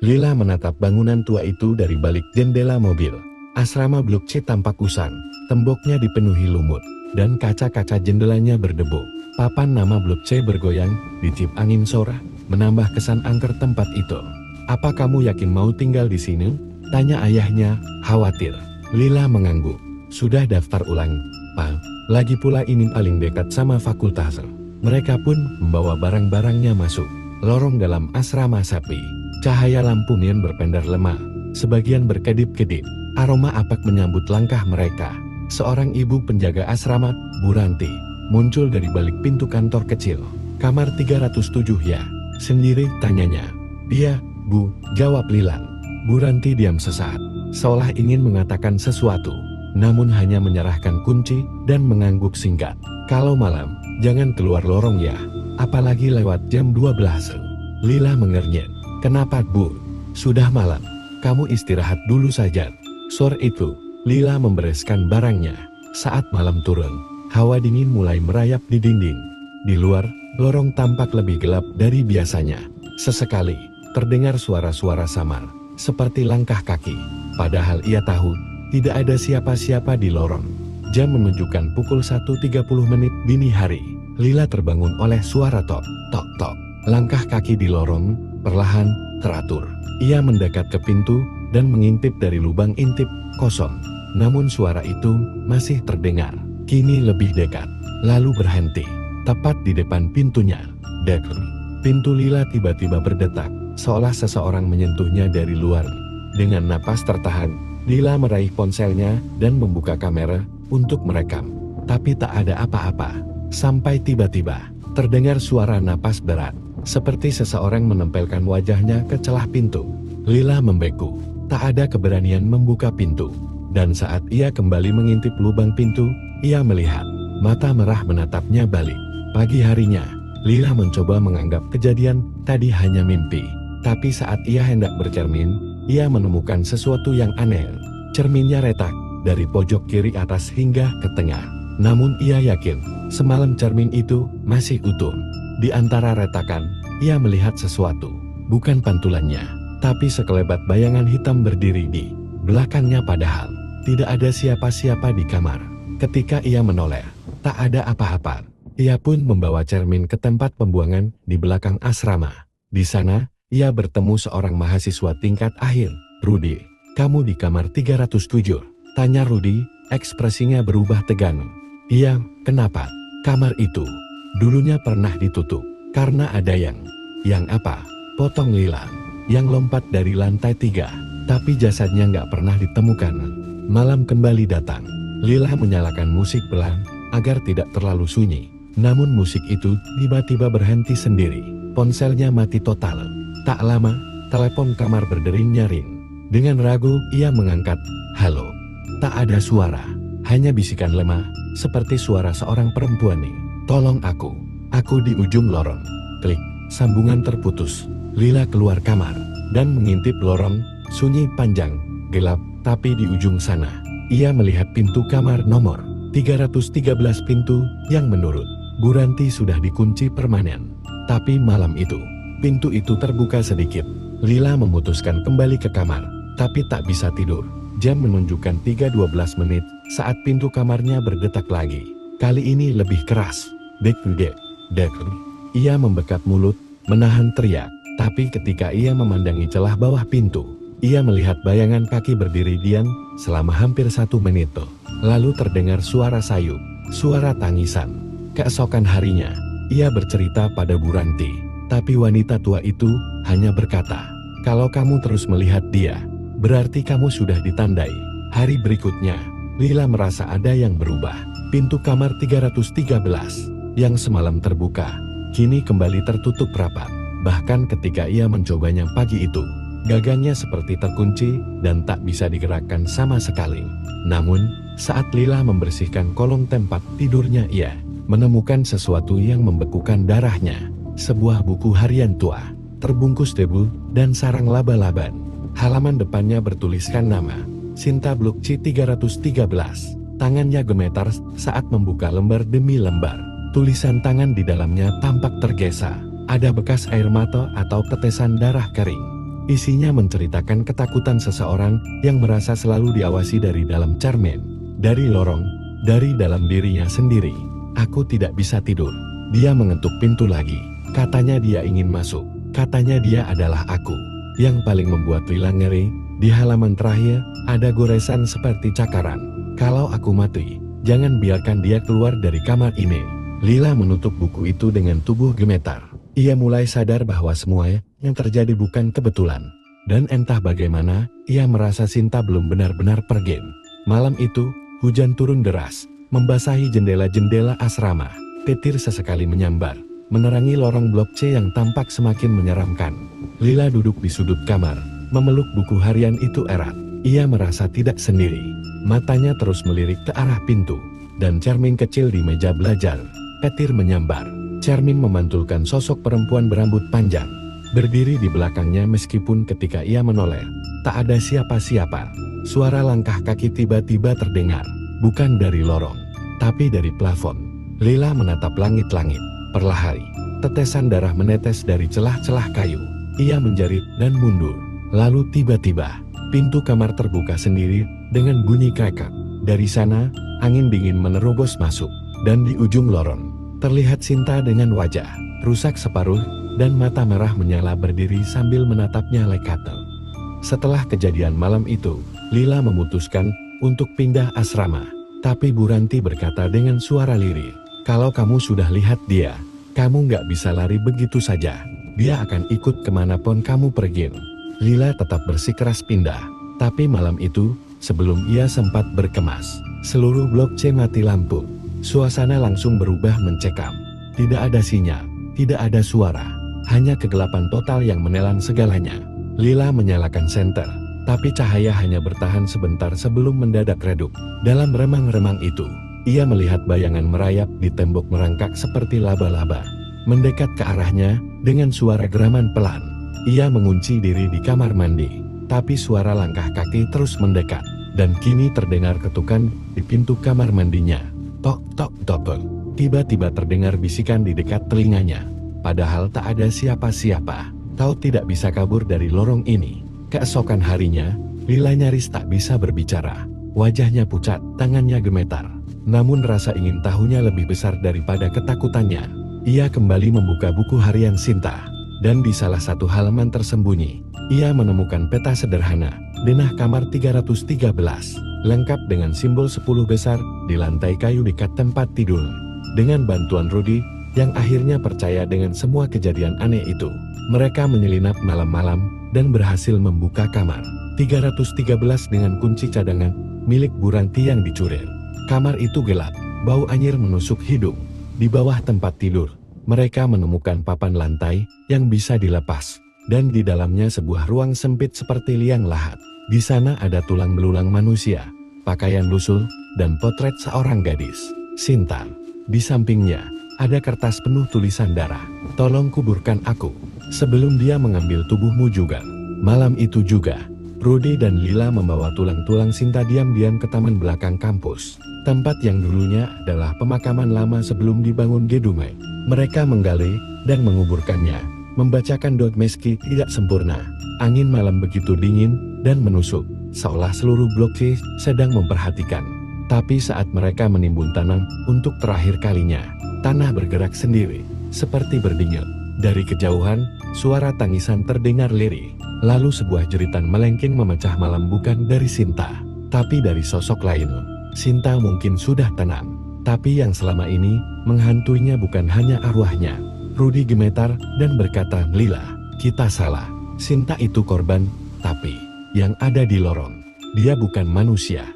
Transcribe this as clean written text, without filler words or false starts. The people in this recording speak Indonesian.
Lila menatap bangunan tua itu dari balik jendela mobil. Asrama Blok C tampak usang, temboknya dipenuhi lumut, dan kaca-kaca jendelanya berdebu. Papan nama Blok C bergoyang, ditiup angin sore, menambah kesan angker tempat itu. "Apa kamu yakin mau tinggal di sini?" tanya ayahnya, khawatir. Lila mengangguk. "Sudah daftar ulang, Pak. Lagi pula ini paling dekat sama fakultas." Mereka pun membawa barang-barangnya masuk. Lorong dalam asrama sapi. Cahaya lampu neon berpendar lemah, sebagian berkedip-kedip. Aroma apak menyambut langkah mereka. Seorang ibu penjaga asrama, Bu Ranti, muncul dari balik pintu kantor kecil. "Kamar 307 ya?" sendiri tanyanya. "Iya, Bu," jawab Lila. Bu Ranti diam sesaat, seolah ingin mengatakan sesuatu, namun hanya menyerahkan kunci dan mengangguk singkat. "Kalau malam, jangan keluar lorong ya, apalagi lewat jam 12. Lila mengernyit. "Kenapa, Bu? Sudah malam. Kamu istirahat dulu saja." Sore itu, Lila membereskan barangnya. Saat malam turun, hawa dingin mulai merayap di dinding. Di luar, lorong tampak lebih gelap dari biasanya. Sesekali, terdengar suara-suara samar, seperti langkah kaki. Padahal ia tahu, tidak ada siapa-siapa di lorong. Jam menunjukkan pukul 1.30 dini hari. Lila terbangun oleh suara tok, tok, tok. Langkah kaki di lorong, perlahan, teratur. Ia mendekat ke pintu, dan mengintip dari lubang intip, kosong. Namun suara itu, masih terdengar. Kini lebih dekat, lalu berhenti. Tepat di depan pintunya. Dek. Pintu Lila tiba-tiba berdetak, seolah seseorang menyentuhnya dari luar. Dengan napas tertahan, Lila meraih ponselnya, dan membuka kamera, untuk merekam. Tapi tak ada apa-apa. Sampai tiba-tiba, terdengar suara napas berat. Seperti seseorang menempelkan wajahnya ke celah pintu. Lila membeku, tak ada keberanian membuka pintu. Dan saat ia kembali mengintip lubang pintu, ia melihat, mata merah menatapnya balik. Pagi harinya, Lila mencoba menganggap kejadian tadi hanya mimpi. Tapi saat ia hendak bercermin, ia menemukan sesuatu yang aneh. Cerminnya retak, dari pojok kiri atas hingga ke tengah. Namun ia yakin, semalam cermin itu masih utuh. Di antara retakan, ia melihat sesuatu, bukan pantulannya, tapi sekelebat bayangan hitam berdiri di belakangnya padahal tidak ada siapa-siapa di kamar. Ketika ia menoleh, tak ada apa-apa. Ia pun membawa cermin ke tempat pembuangan di belakang asrama. Di sana, ia bertemu seorang mahasiswa tingkat akhir, Rudy. "Kamu di kamar 307? Tanya Rudy, ekspresinya berubah tegang. "Iya, kenapa? Kamar itu dulunya pernah ditutup, karena ada yang apa?" potong Lila. "Yang lompat dari lantai 3, tapi jasadnya nggak pernah ditemukan." Malam kembali datang. Lila menyalakan musik pelan, agar tidak terlalu sunyi. Namun musik itu tiba-tiba berhenti sendiri. Ponselnya mati total. Tak lama, telepon kamar berdering nyaring. Dengan ragu, ia mengangkat. "Halo." Tak ada suara, hanya bisikan lemah, seperti suara seorang perempuan. "Tolong aku di ujung lorong." Klik, sambungan terputus. Lila keluar kamar, dan mengintip lorong, sunyi panjang, gelap, tapi di ujung sana, ia melihat pintu kamar nomor 313 pintu, yang menurut Bu Ranti sudah dikunci permanen. Tapi malam itu, pintu itu terbuka sedikit. Lila memutuskan kembali ke kamar, tapi tak bisa tidur. Jam menunjukkan 3:12 saat pintu kamarnya berdetak lagi. Kali ini lebih keras. "Dek, dek, dek." Ia membekap mulut, menahan teriak. Tapi ketika ia memandangi celah bawah pintu, ia melihat bayangan kaki berdiri diam selama hampir 1 menit. Lalu terdengar suara sayup, suara tangisan. Keesokan harinya, ia bercerita pada Bu Ranti. Tapi wanita tua itu hanya berkata, "Kalau kamu terus melihat dia, berarti kamu sudah ditandai." Hari berikutnya, Lila merasa ada yang berubah. Pintu kamar 313, yang semalam terbuka, kini kembali tertutup rapat. Bahkan ketika ia mencobanya pagi itu, gagangnya seperti terkunci dan tak bisa digerakkan sama sekali. Namun, saat Lila membersihkan kolong tempat tidurnya, ia menemukan sesuatu yang membekukan darahnya. Sebuah buku harian tua, terbungkus debu dan sarang laba-laba. Halaman depannya bertuliskan nama, Sinta Blok C 313. Tangannya gemetar saat membuka lembar demi lembar. Tulisan tangan di dalamnya tampak tergesa. Ada bekas air mata atau tetesan darah kering. Isinya menceritakan ketakutan seseorang yang merasa selalu diawasi dari dalam cermin, dari lorong, dari dalam dirinya sendiri. Aku tidak bisa tidur. Dia mengetuk pintu lagi. Katanya dia ingin masuk. Katanya dia adalah aku. Yang paling membuat Lila ngeri, di halaman terakhir, ada goresan seperti cakaran. Kalau aku mati, jangan biarkan dia keluar dari kamar ini. Lila menutup buku itu dengan tubuh gemetar. Ia mulai sadar bahwa semua yang terjadi bukan kebetulan. Dan entah bagaimana, ia merasa Sinta belum benar-benar pergi. Malam itu, hujan turun deras, membasahi jendela-jendela asrama. Petir sesekali menyambar, menerangi lorong blok C yang tampak semakin menyeramkan. Lila duduk di sudut kamar, memeluk buku harian itu erat. Ia merasa tidak sendiri. Matanya terus melirik ke arah pintu, dan cermin kecil di meja belajar. Petir menyambar. Cermin memantulkan sosok perempuan berambut panjang, berdiri di belakangnya meskipun ketika ia menoleh, tak ada siapa-siapa. Suara langkah kaki tiba-tiba terdengar, bukan dari lorong, tapi dari plafon. Lila menatap langit-langit, perlahan, tetesan darah menetes dari celah-celah kayu. Ia menjerit dan mundur, lalu tiba-tiba, pintu kamar terbuka sendiri dengan bunyi krekek. Dari sana, angin dingin menerobos masuk, dan di ujung lorong, terlihat Sinta dengan wajah rusak separuh dan mata merah menyala berdiri sambil menatapnya lekate. Setelah kejadian malam itu, Lila memutuskan untuk pindah asrama. Tapi Bu Ranti berkata dengan suara lirih, "Kalau kamu sudah lihat dia, kamu nggak bisa lari begitu saja. Dia akan ikut kemanapun kamu pergi." Lila tetap bersikeras pindah. Tapi malam itu, sebelum ia sempat berkemas, seluruh blok C mati lampu. Suasana langsung berubah mencekam. Tidak ada sinyal, tidak ada suara, hanya kegelapan total yang menelan segalanya. Lila menyalakan senter, tapi cahaya hanya bertahan sebentar sebelum mendadak redup. Dalam remang-remang itu, ia melihat bayangan merayap di tembok merangkak seperti laba-laba. Mendekat ke arahnya, dengan suara geraman pelan. Ia mengunci diri di kamar mandi, tapi suara langkah kaki terus mendekat, dan kini terdengar ketukan di pintu kamar mandinya. Tok, tok, tok, tok. Tiba-tiba terdengar bisikan di dekat telinganya. Padahal tak ada siapa-siapa. Kau tidak bisa kabur dari lorong ini. Keesokan harinya, Lila nyaris tak bisa berbicara. Wajahnya pucat, tangannya gemetar. Namun rasa ingin tahunya lebih besar daripada ketakutannya. Ia kembali membuka buku harian Sinta. Dan di salah satu halaman tersembunyi, ia menemukan peta sederhana, denah kamar 313. Lengkap dengan simbol 10 besar di lantai kayu dekat tempat tidur. Dengan bantuan Rudy, yang akhirnya percaya dengan semua kejadian aneh itu, mereka menyelinap malam-malam dan berhasil membuka kamar 313 dengan kunci cadangan milik Bu Ranti yang dicuri. Kamar itu gelap, bau anyir menusuk hidung. Di bawah tempat tidur, mereka menemukan papan lantai yang bisa dilepas, dan di dalamnya sebuah ruang sempit seperti liang lahat. Di sana ada tulang belulang manusia, pakaian lusuh, dan potret seorang gadis, Sinta. Di sampingnya, ada kertas penuh tulisan darah. "Tolong kuburkan aku, sebelum dia mengambil tubuhmu juga." Malam itu juga, Rudy dan Lila membawa tulang-tulang Sinta diam-diam ke taman belakang kampus, tempat yang dulunya adalah pemakaman lama sebelum dibangun gedung. Mereka menggali dan menguburkannya, membacakan doa meski tidak sempurna. Angin malam begitu dingin dan menusuk, seolah seluruh blok C sedang memperhatikan. Tapi saat mereka menimbun tanah untuk terakhir kalinya, tanah bergerak sendiri, seperti berdenyut. Dari kejauhan, suara tangisan terdengar lirih. Lalu sebuah jeritan melengking memecah malam bukan dari Sinta, tapi dari sosok lain. Sinta mungkin sudah tenang, tapi yang selama ini menghantuinya bukan hanya arwahnya. Rudy gemetar dan berkata, "Lila, kita salah. Sinta itu korban, tapi yang ada di lorong, dia bukan manusia."